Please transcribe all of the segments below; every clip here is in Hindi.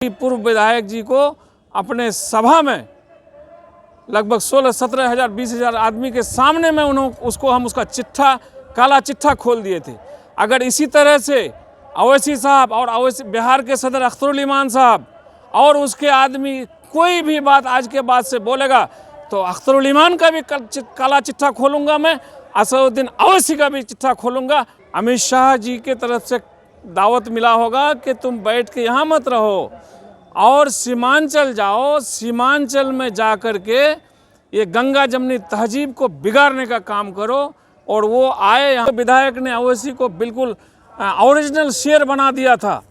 पूर्व विधायक जी को अपने सभा में लगभग 16-17 हज़ार 20 हज़ार आदमी के सामने में हम उसका चिट्ठा, काला चिट्ठा खोल दिए थे। अगर इसी तरह से अवैसी साहब और बिहार के सदर अख्तरुल ईमान साहब और उसके आदमी कोई भी बात आज के बाद से बोलेगा तो अख्तरुल ईमान का भी काला चिट्ठा खोलूंगा मैं, असदुद्दीन अवैसी का भी चिट्ठा खोलूंगा। अमित शाह जी के तरफ से दावत मिला होगा कि तुम बैठ के यहाँ मत रहो और सीमांचल जाओ, सीमांचल में जा कर के ये गंगा जमनी तहजीब को बिगाड़ने का काम करो। और वो आए यहाँ, विधायक ने अवैसी को बिल्कुल ओरिजिनल शेर बना दिया था,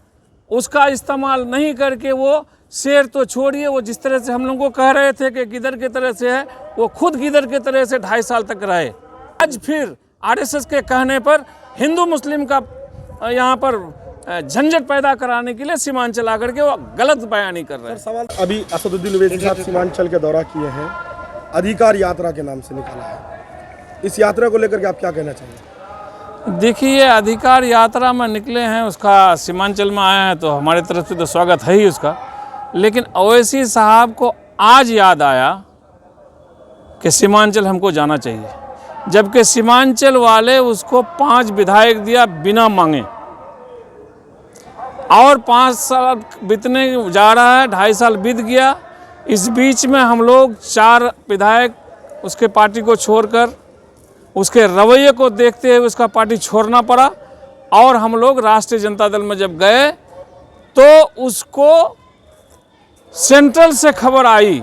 उसका इस्तेमाल नहीं करके वो शेर तो छोड़िए, वो जिस तरह से हम लोगों को कह रहे थे कि गिदर की तरह से है, वो खुद गिदर की तरह से 2.5 साल तक रहे। आज फिर आरएसएस के कहने पर हिंदू मुस्लिम का यहाँ पर झंझट पैदा कराने के लिए सीमांचल आकर के वो गलत बयानी कर रहे हैं। सवाल अभी असदुद्दीन ओवैसी साहब सीमांचल के दौरा किए हैं, अधिकार यात्रा के नाम से निकाला है, इस यात्रा को लेकर के आप क्या कहना चाहिए? देखिए, अधिकार यात्रा में निकले हैं, उसका सीमांचल में आए हैं तो हमारी तरफ से तो स्वागत है ही उसका। लेकिन ओवैसी साहब को आज याद आया कि सीमांचल हमको जाना चाहिए, जबकि सीमांचल वाले उसको 5 विधायक दिया बिना मांगे और 5 साल बीतने जा रहा है, 2.5 साल बीत गया। इस बीच में हम लोग 4 विधायक उसके पार्टी को छोड़कर, उसके रवैये को देखते हुए उसका पार्टी छोड़ना पड़ा। और हम लोग राष्ट्रीय जनता दल में जब गए तो उसको सेंट्रल से खबर आई,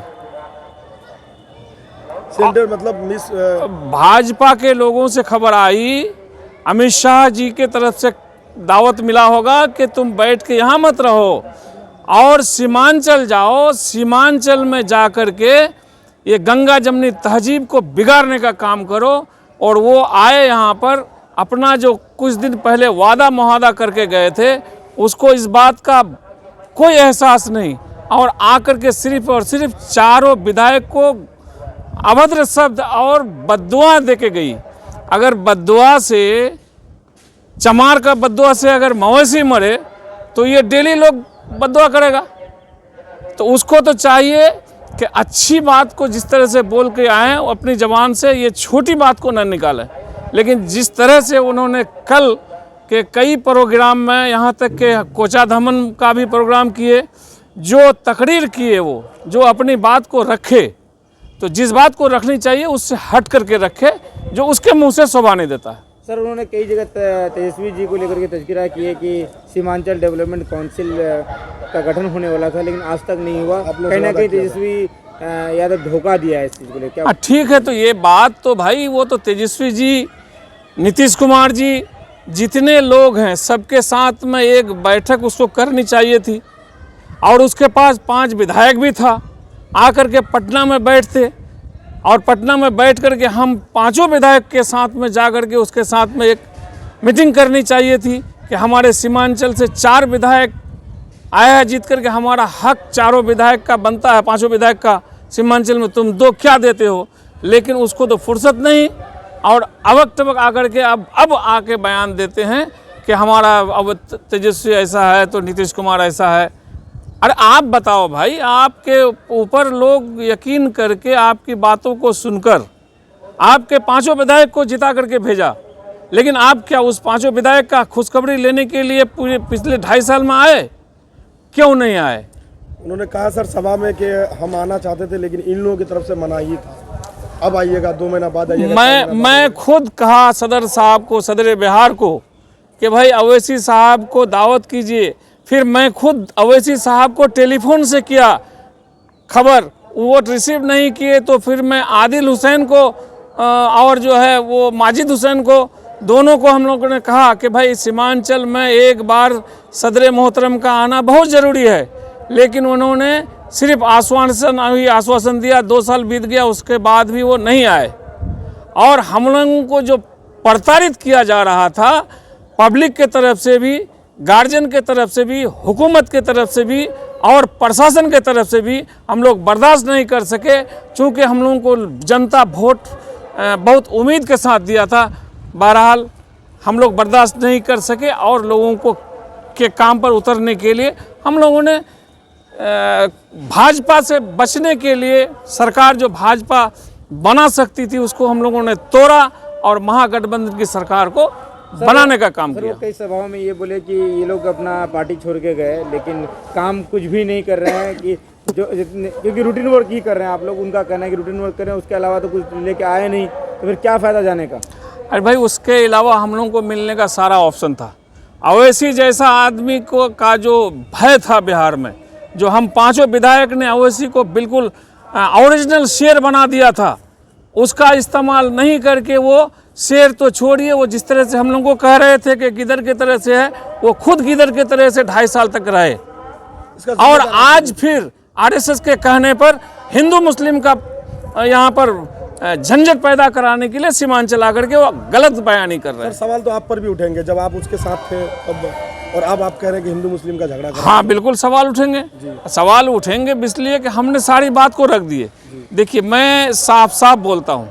सेंटर मतलब भाजपा के लोगों से खबर आई, अमित शाह जी के तरफ से दावत मिला होगा कि तुम बैठ के यहाँ मत रहो और सीमांचल जाओ, सीमांचल में जा कर के ये गंगा जमनी तहजीब को बिगाड़ने का काम करो। और वो आए यहाँ पर, अपना जो कुछ दिन पहले वादा मुआहदा करके गए थे उसको इस बात का कोई एहसास नहीं, और आकर के सिर्फ और सिर्फ 4 विधायक को अभद्र शब्द और बद्दुआ दे के गई। अगर बद्दुआ से, चमार का बद्दुआ से अगर मवेशी मरे तो ये डेली लोग बद्दुआ करेगा। तो उसको तो चाहिए कि अच्छी बात को जिस तरह से बोल के आए अपनी ज़बान से, ये छोटी बात को न निकालें। लेकिन जिस तरह से उन्होंने कल के कई प्रोग्राम में, यहाँ तक के कोचा धमन का भी प्रोग्राम किए, जो तकरीर किए, वो जो अपनी बात को रखे, तो जिस बात को रखनी चाहिए उससे हट करके रखे, जो उसके मुंह से शोभा नहीं देता है। सर, उन्होंने कई जगह तेजस्वी जी को लेकर के तज़किरा किए कि सीमांचल डेवलपमेंट काउंसिल का गठन होने वाला था, लेकिन आज तक नहीं हुआ। कहीं ना कहीं तेजस्वी यादव धोखा दिया है इस चीज़ को लेकर। ठीक है, तो ये बात तो भाई, वो तो तेजस्वी जी, नीतीश कुमार जी, जितने लोग हैं सबके साथ में एक बैठक उसको करनी चाहिए थी। और उसके पास 5 विधायक भी था, आकर के पटना में बैठते और पटना में बैठ कर के हम 5 विधायक के साथ में जा कर के उसके साथ में एक मीटिंग करनी चाहिए थी कि हमारे सीमांचल से 4 विधायक आया है जीत कर के, हमारा हक 4 विधायक का बनता है, 5 विधायक का सीमांचल में, तुम 2 क्या देते हो। लेकिन उसको तो फुर्सत नहीं, और अवक तवक आकर के अब आके बयान देते हैं कि हमारा अब तेजस्वी ऐसा है तो नीतीश कुमार ऐसा है। अरे आप बताओ भाई, आपके ऊपर लोग यकीन करके आपकी बातों को सुनकर आपके 5 विधायक को जिता करके भेजा, लेकिन आप क्या उस 5 विधायक का खुशखबरी लेने के लिए पूरे पिछले 2.5 साल में आए? क्यों नहीं आए? उन्होंने कहा सर सभा में कि हम आना चाहते थे लेकिन इन लोगों की तरफ से मनाही था, अब आइएगा, 2 महीना बाद आइएगा। मैं खुद कहा सदर साहब को, सदर बिहार को, कि भाई अवैसी साहब को दावत कीजिए। फिर मैं खुद अवैसी साहब को टेलीफोन से किया खबर, वो रिसीव नहीं किए, तो फिर मैं आदिल हुसैन को और जो है वो माजिद हुसैन को, दोनों को हम लोगों ने कहा कि भाई सीमांचल में एक बार सदर मोहतरम का आना बहुत ज़रूरी है। लेकिन उन्होंने सिर्फ आश्वासन दिया, 2 साल बीत गया, उसके बाद भी वो नहीं आए। और हम लोगों को जो प्रताड़ित किया जा रहा था, पब्लिक के तरफ से भी, गार्जियन के तरफ से भी, हुकूमत के तरफ से भी और प्रशासन के तरफ से भी, हम लोग बर्दाश्त नहीं कर सके। चूँकि हम लोगों को जनता वोट बहुत उम्मीद के साथ दिया था, बहरहाल हम लोग बर्दाश्त नहीं कर सके और लोगों को के काम पर उतरने के लिए हम लोगों ने भाजपा से बचने के लिए सरकार जो भाजपा बना सकती थी उसको हम लोगों ने तोड़ा और महागठबंधन की सरकार को बनाने का काम सर किया। वो कई सभाओं में ये बोले कि ये लोग अपना पार्टी छोड़ के गए लेकिन काम कुछ भी नहीं कर रहे हैं कि जो जितने क्योंकि रूटीन वर्क ही कर रहे हैं आप लोग, उनका कहना है कि रूटीन वर्क कर रहे हैं, उसके अलावा तो कुछ लेके आए नहीं, तो फिर क्या फ़ायदा जाने का। अरे भाई उसके अलावा हम लोगों को मिलने का सारा ऑप्शन था। अवैसी जैसा आदमी को का जो भय था बिहार में, जो हम पांचों विधायक ने अवैसी को बिल्कुल ओरिजिनल शेर बना दिया था, उसका इस्तेमाल नहीं करके वो शेर तो छोड़िए, वो जिस तरह से हम लोगों को कह रहे थे कि गिदड़ की तरह से है, वो खुद गिदड़ की तरह से 2.5 साल तक रहे। और आज फिर आरएसएस के कहने पर हिंदू मुस्लिम का यहाँ पर झंझट पैदा कराने के लिए सीमांचल आकर के वो गलत बयानी कर रहे हैं। सर सवाल तो आप पर भी उठेंगे, जब आप उसके साथ थे तब, और अब आप कह रहे हैं कि हिंदू मुस्लिम का झगड़ा कर। हाँ बिल्कुल सवाल उठेंगे, सवाल उठेंगे इसलिए कि हमने सारी बात को रख दिए। देखिए मैं साफ साफ बोलता हूँ,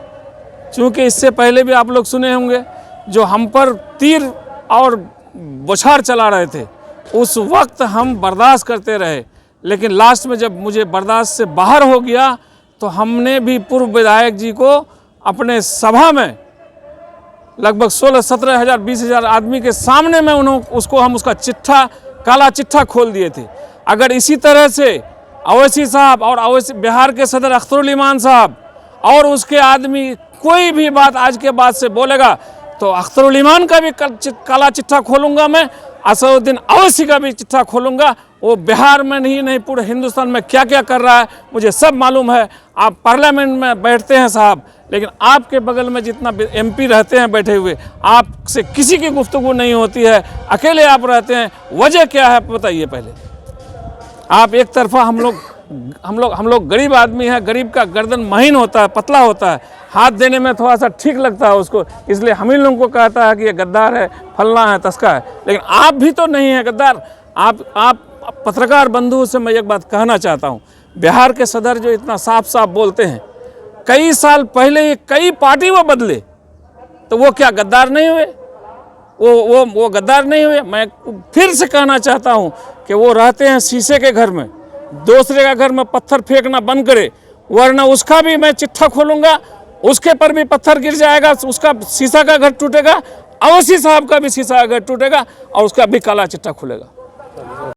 क्योंकि इससे पहले भी आप लोग सुने होंगे जो हम पर तीर और बौछार चला रहे थे, उस वक्त हम बर्दाश्त करते रहे, लेकिन लास्ट में जब मुझे बर्दाश्त से बाहर हो गया तो हमने भी पूर्व विधायक जी को अपने सभा में लगभग 16-17 हज़ार 20 हज़ार आदमी के सामने में उसका चिट्ठा, काला चिट्ठा खोल दिए थे। अगर इसी तरह से अवैसी साहब और अवैसी बिहार के सदर अख्तरुल ईमान साहब और उसके आदमी कोई भी बात आज के बाद से बोलेगा तो अख्तरुल ईमान का भी काला चिट्ठा खोलूंगा मैं, असदुद्दीन अवैसी का भी चिट्ठा खोलूंगा। वो बिहार में नहीं पूरे हिंदुस्तान में क्या क्या कर रहा है मुझे सब मालूम है। आप पार्लियामेंट में बैठते हैं साहब, लेकिन आपके बगल में जितना एमपी रहते हैं बैठे हुए, आपसे किसी की गुफ्तगू नहीं होती है, अकेले आप रहते हैं। वजह क्या है बताइए पहले। आप एक तरफा हम लोग गरीब आदमी हैं, गरीब का गर्दन महीन होता है, पतला होता है, हाथ देने में थोड़ा सा ठीक लगता है उसको, इसलिए हम ही लोगों को कहता है कि ये गद्दार है, फलना है, तस्का है। लेकिन आप भी तो नहीं है गद्दार। आप पत्रकार बंधुओं से मैं एक बात कहना चाहता हूँ, बिहार के सदर जो इतना साफ साफ बोलते हैं, कई साल पहले कई पार्टी वो बदले, तो वो क्या गद्दार नहीं हुए? वो गद्दार नहीं हुए। मैं फिर से कहना चाहता हूँ कि वो रहते हैं शीशे के घर में, दूसरे का घर में पत्थर फेंकना बंद करे, वरना उसका भी मैं चिट्ठा खोलूंगा, उसके पर भी पत्थर गिर जाएगा, उसका शीशा का घर टूटेगा, अवैसी साहब का भी शीशा का घर टूटेगा और उसका भी काला चिट्ठा खुलेगा।